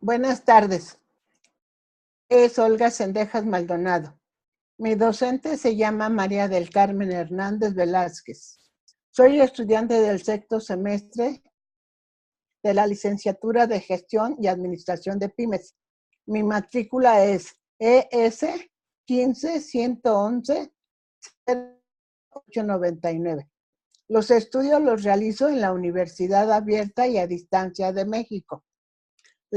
Buenas tardes. Es Olga Sendejas Maldonado. Mi docente se llama María del Carmen Hernández Velázquez. Soy estudiante del sexto semestre de la licenciatura de Gestión y Administración de Pymes. Mi matrícula es ES 15-111-0899. Los estudios los realizo en la Universidad Abierta y a Distancia de México.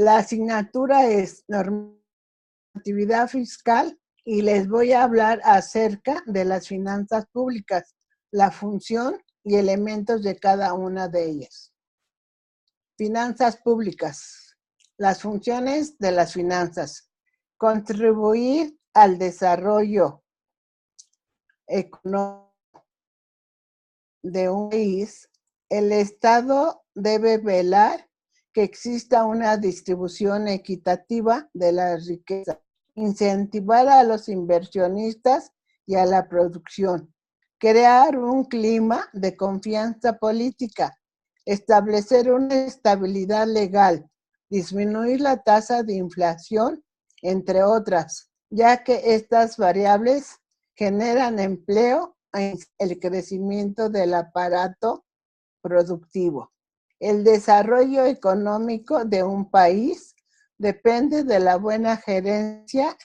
La asignatura es normatividad fiscal y les voy a hablar acerca de las finanzas públicas, la función y elementos de cada una de ellas. Finanzas públicas. Las funciones de las finanzas. Contribuir al desarrollo económico de un país. El Estado debe velar que exista una distribución equitativa de la riqueza, incentivar a los inversionistas y a la producción, crear un clima de confianza política, establecer una estabilidad legal, disminuir la tasa de inflación, entre otras, ya que estas variables generan empleo y el crecimiento del aparato productivo. El desarrollo económico de un país depende de la buena gerencia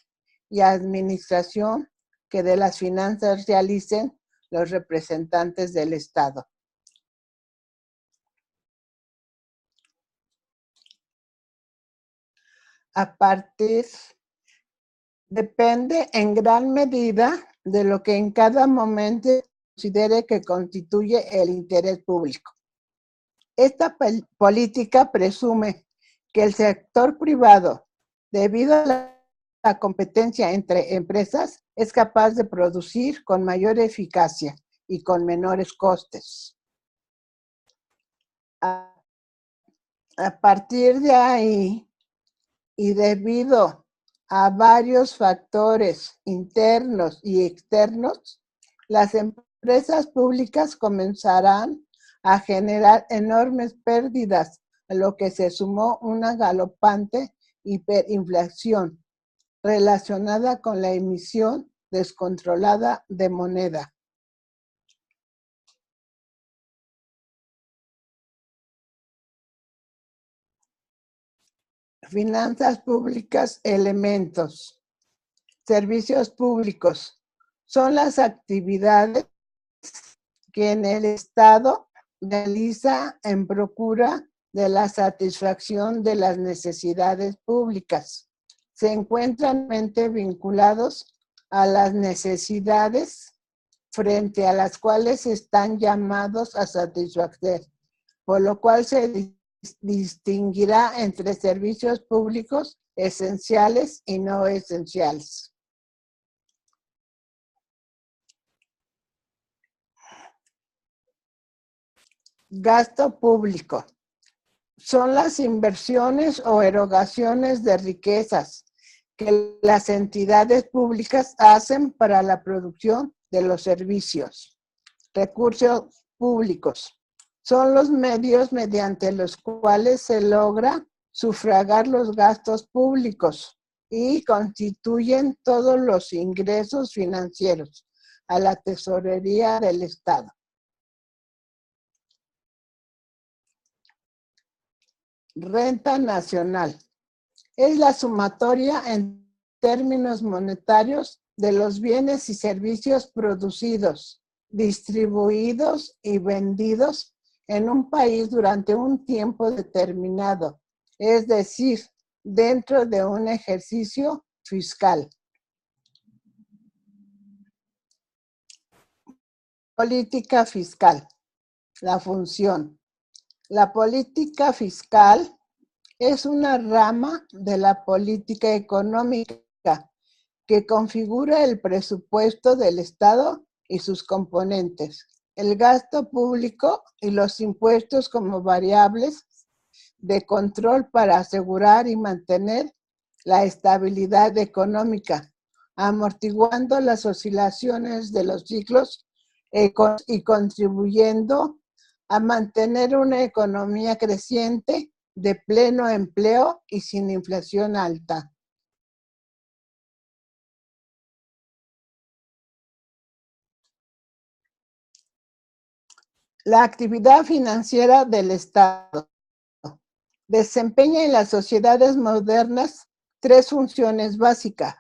y administración que de las finanzas realicen los representantes del Estado. Depende en gran medida de lo que en cada momento considere que constituye el interés público. Esta política presume que el sector privado, debido a la competencia entre empresas, es capaz de producir con mayor eficacia y con menores costes. A partir de ahí, y debido a varios factores internos y externos, las empresas públicas comenzarán a generar enormes pérdidas, a lo que se sumó una galopante hiperinflación relacionada con la emisión descontrolada de moneda. Finanzas públicas, elementos. Servicios públicos. Son las actividades que en el Estado realiza en procura de la satisfacción de las necesidades públicas. Se encuentran vinculados a las necesidades frente a las cuales están llamados a satisfacer, por lo cual se distinguirá entre servicios públicos esenciales y no esenciales. Gasto público. Son las inversiones o erogaciones de riquezas que las entidades públicas hacen para la producción de los servicios. Recursos públicos. Son los medios mediante los cuales se logra sufragar los gastos públicos y constituyen todos los ingresos financieros a la tesorería del Estado. Renta nacional. Es la sumatoria en términos monetarios de los bienes y servicios producidos, distribuidos y vendidos en un país durante un tiempo determinado, es decir, dentro de un ejercicio fiscal. Política fiscal. La función. La política fiscal es una rama de la política económica que configura el presupuesto del Estado y sus componentes, el gasto público y los impuestos como variables de control para asegurar y mantener la estabilidad económica, amortiguando las oscilaciones de los ciclos y contribuyendo a mantener una economía creciente de pleno empleo y sin inflación alta. La actividad financiera del Estado desempeña en las sociedades modernas tres funciones básicas: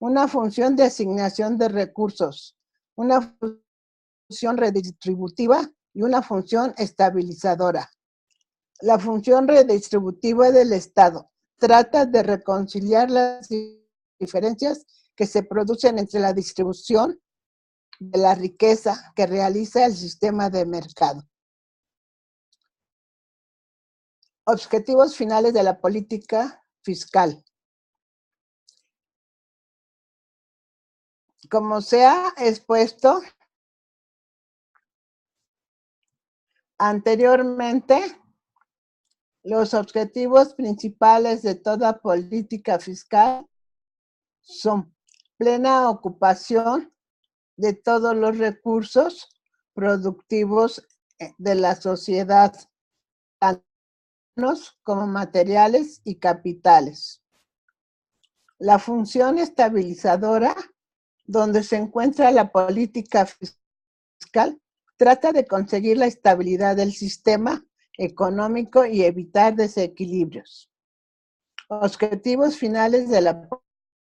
una función de asignación de recursos, una función redistributiva y una función estabilizadora. La función redistributiva del Estado trata de reconciliar las diferencias que se producen entre la distribución de la riqueza que realiza el sistema de mercado. Objetivos finales de la política fiscal. Como se ha expuesto anteriormente, los objetivos principales de toda política fiscal son plena ocupación de todos los recursos productivos de la sociedad, tanto como materiales y capitales. La función estabilizadora, donde se encuentra la política fiscal, trata de conseguir la estabilidad del sistema económico y evitar desequilibrios. Objetivos finales de la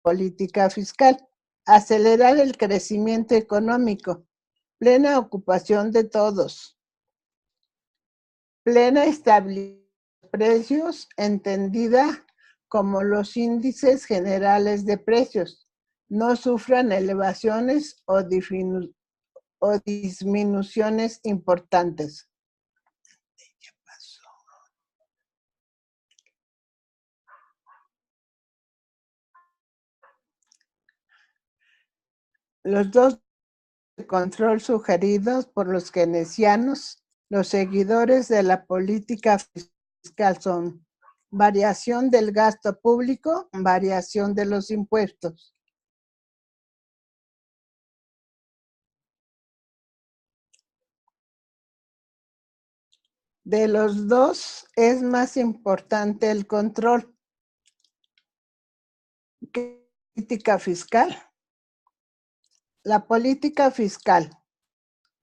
política fiscal: acelerar el crecimiento económico, plena ocupación de todos, plena estabilidad de precios, entendida como los índices generales de precios no sufran elevaciones o disminuciones importantes. Los dos de control sugeridos por los keynesianos, los seguidores de la política fiscal, son variación del gasto público, variación de los impuestos. De los dos es más importante el control. ¿Qué política fiscal? La política fiscal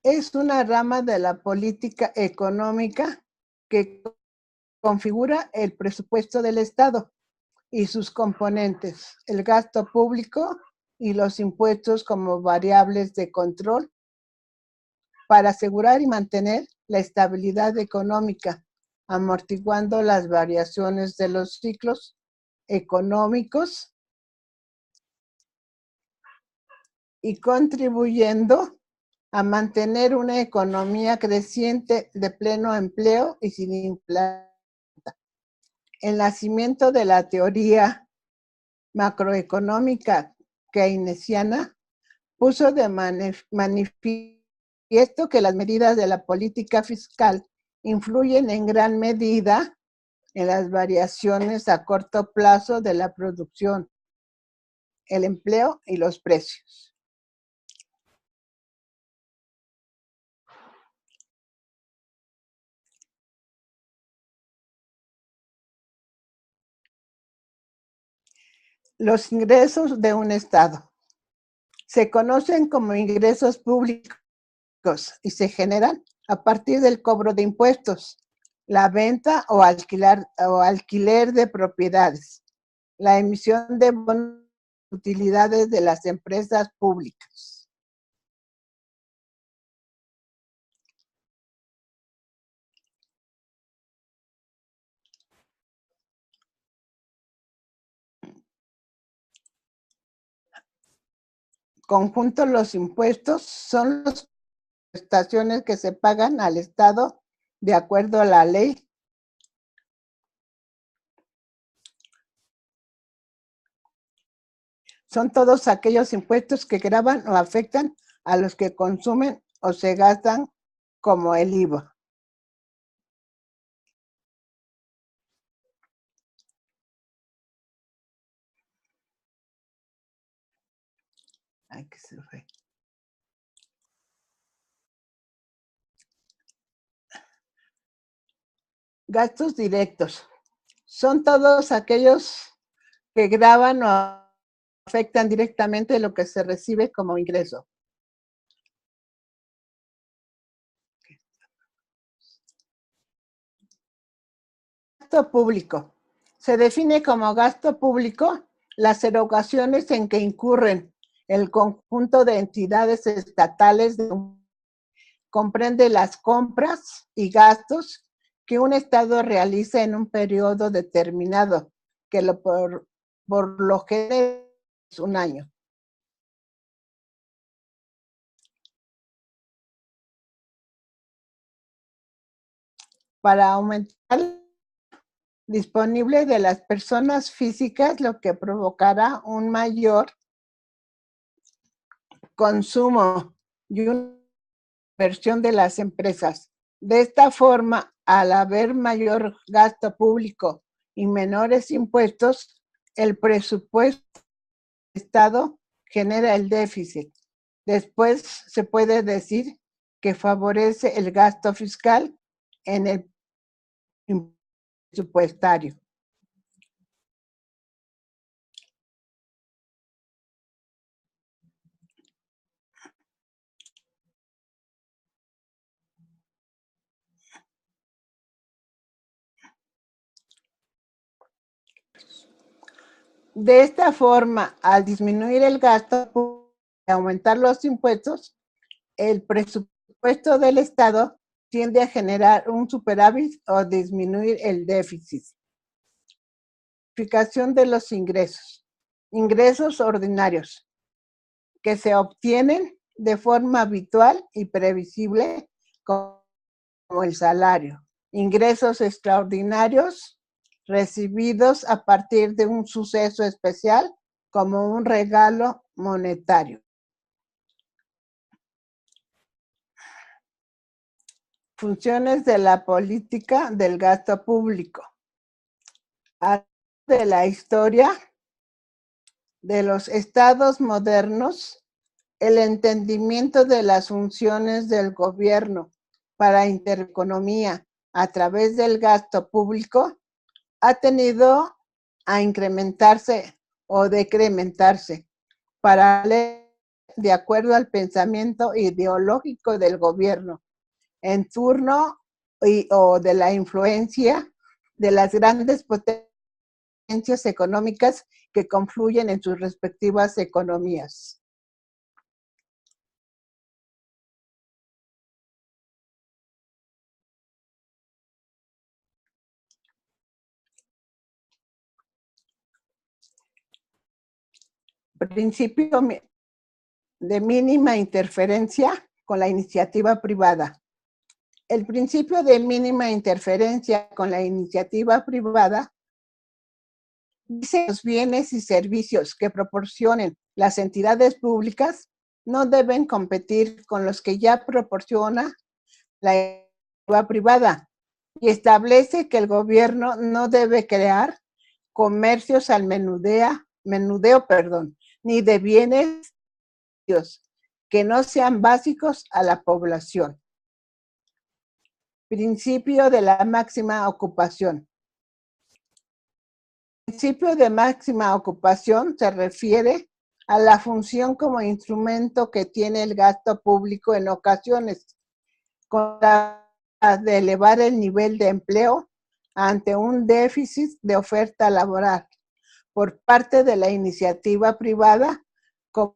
es una rama de la política económica que configura el presupuesto del Estado y sus componentes, el gasto público y los impuestos como variables de control para asegurar y mantener la estabilidad económica, amortiguando las variaciones de los ciclos económicos y contribuyendo a mantener una economía creciente de pleno empleo y sin inflación. El nacimiento de la teoría macroeconómica keynesiana puso de manifiesto que las medidas de la política fiscal influyen en gran medida en las variaciones a corto plazo de la producción, el empleo y los precios. Los ingresos de un Estado se conocen como ingresos públicos y se generan a partir del cobro de impuestos, la venta o alquiler de propiedades, la emisión de bonos de utilidades de las empresas públicas. Conjunto, los impuestos son las prestaciones que se pagan al Estado de acuerdo a la ley. Son todos aquellos impuestos que gravan o afectan a los que consumen o se gastan, como el IVA. Ay, que se fue. Gastos directos. Son todos aquellos que gravan o afectan directamente lo que se recibe como ingreso. Gasto público. Se define como gasto público las erogaciones en que incurren el conjunto de entidades estatales. Comprende las compras y gastos que un Estado realiza en un periodo determinado, que por lo general es un año. Para aumentar disponible de las personas físicas, lo que provocará un mayor consumo y una inversión de las empresas. De esta forma, al haber mayor gasto público y menores impuestos, el presupuesto del Estado genera el déficit. Después se puede decir que favorece el gasto fiscal en el presupuestario. De esta forma, al disminuir el gasto y aumentar los impuestos, el presupuesto del Estado tiende a generar un superávit o disminuir el déficit. Clasificación de los ingresos. Ingresos ordinarios, que se obtienen de forma habitual y previsible, como el salario. Ingresos extraordinarios, recibidos a partir de un suceso especial, como un regalo monetario. Funciones de la política del gasto público. De la historia de los estados modernos, el entendimiento de las funciones del gobierno para intereconomía a través del gasto público ha tenido a incrementarse o decrementarse de acuerdo al pensamiento ideológico del gobierno en turno o de la influencia de las grandes potencias económicas que confluyen en sus respectivas economías. Principio de mínima interferencia con la iniciativa privada. El principio de mínima interferencia con la iniciativa privada dice que los bienes y servicios que proporcionen las entidades públicas no deben competir con los que ya proporciona la iniciativa privada y establece que el gobierno no debe crear comercios al menudeo, ni de bienes que no sean básicos a la población. Principio de la máxima ocupación. El principio de máxima ocupación se refiere a la función como instrumento que tiene el gasto público en ocasiones, con la de elevar el nivel de empleo ante un déficit de oferta laboral por parte de la iniciativa privada, como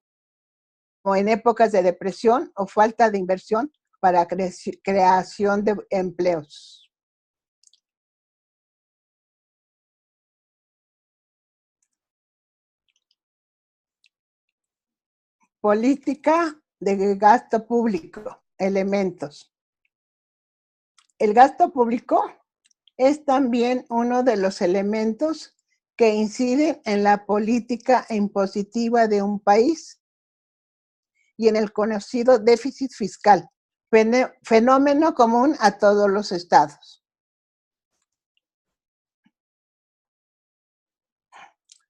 en épocas de depresión o falta de inversión para creación de empleos. Política de gasto público, elementos. El gasto público es también uno de los elementos que inciden en la política impositiva de un país y en el conocido déficit fiscal, fenómeno común a todos los estados.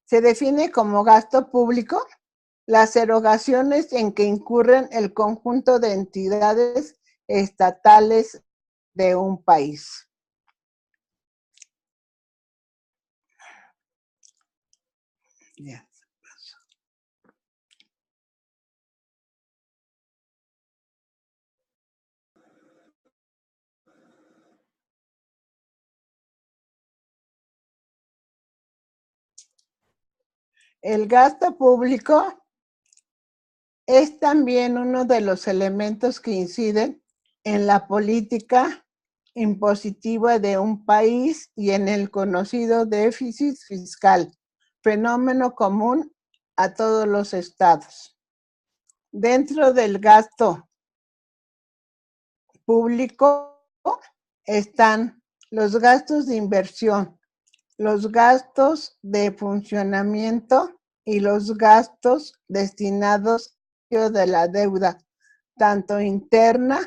Se define como gasto público las erogaciones en que incurren el conjunto de entidades estatales de un país. Ya. El gasto público es también uno de los elementos que inciden en la política impositiva de un país y en el conocido déficit fiscal, fenómeno común a todos los estados. Dentro del gasto público están los gastos de inversión, los gastos de funcionamiento y los gastos destinados de la deuda, tanto interna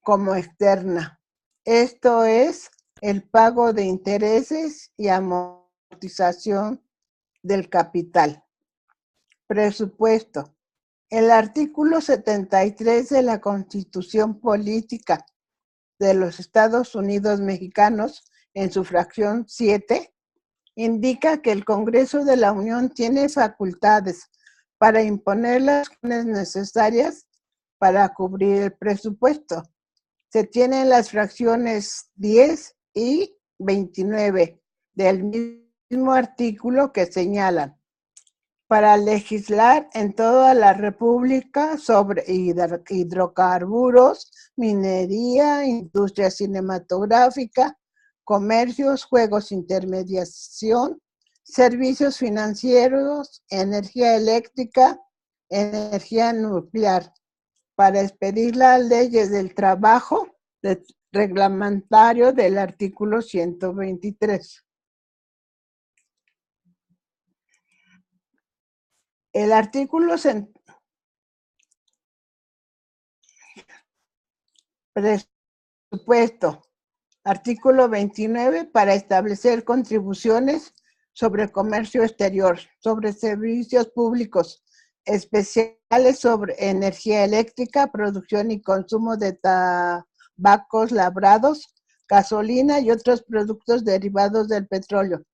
como externa. Esto es el pago de intereses y amortización del capital. Presupuesto. El artículo 73 de la Constitución Política de los Estados Unidos Mexicanos, en su fracción 7, indica que el Congreso de la Unión tiene facultades para imponer las acciones necesarias para cubrir el presupuesto. Se tienen las fracciones 10 y 29 del mismo artículo que señalan: para legislar en toda la República sobre hidrocarburos, minería, industria cinematográfica, comercios, juegos, intermediación, servicios financieros, energía eléctrica, energía nuclear, para expedir las leyes del trabajo reglamentario del artículo 123. El artículo presupuesto, artículo 29, para establecer contribuciones sobre comercio exterior, sobre servicios públicos especiales, sobre energía eléctrica, producción y consumo de tabacos labrados, gasolina y otros productos derivados del petróleo,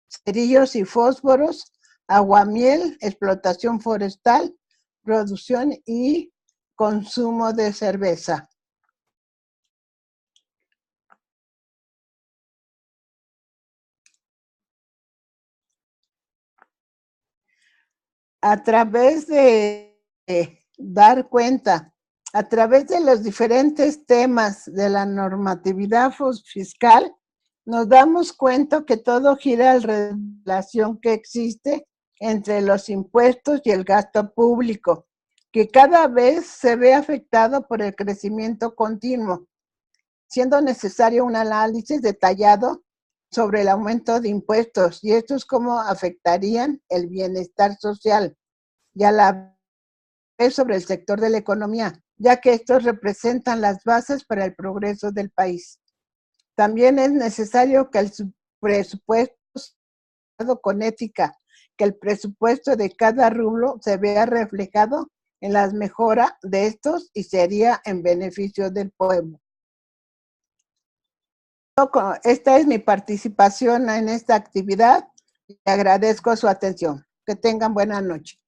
cerillos y fósforos, aguamiel, explotación forestal, producción y consumo de cerveza. A través de dar cuenta, a través de los diferentes temas de la normatividad fiscal, nos damos cuenta que todo gira alrededor de la relación que existe entre los impuestos y el gasto público, que cada vez se ve afectado por el crecimiento continuo, siendo necesario un análisis detallado sobre el aumento de impuestos y estos cómo afectarían el bienestar social y a la vez sobre el sector de la economía, ya que estos representan las bases para el progreso del país. También es necesario que el presupuesto sea con ética, que el presupuesto de cada rubro se vea reflejado en las mejoras de estos y sería en beneficio del pueblo. Esta es mi participación en esta actividad y agradezco su atención. Que tengan buena noche.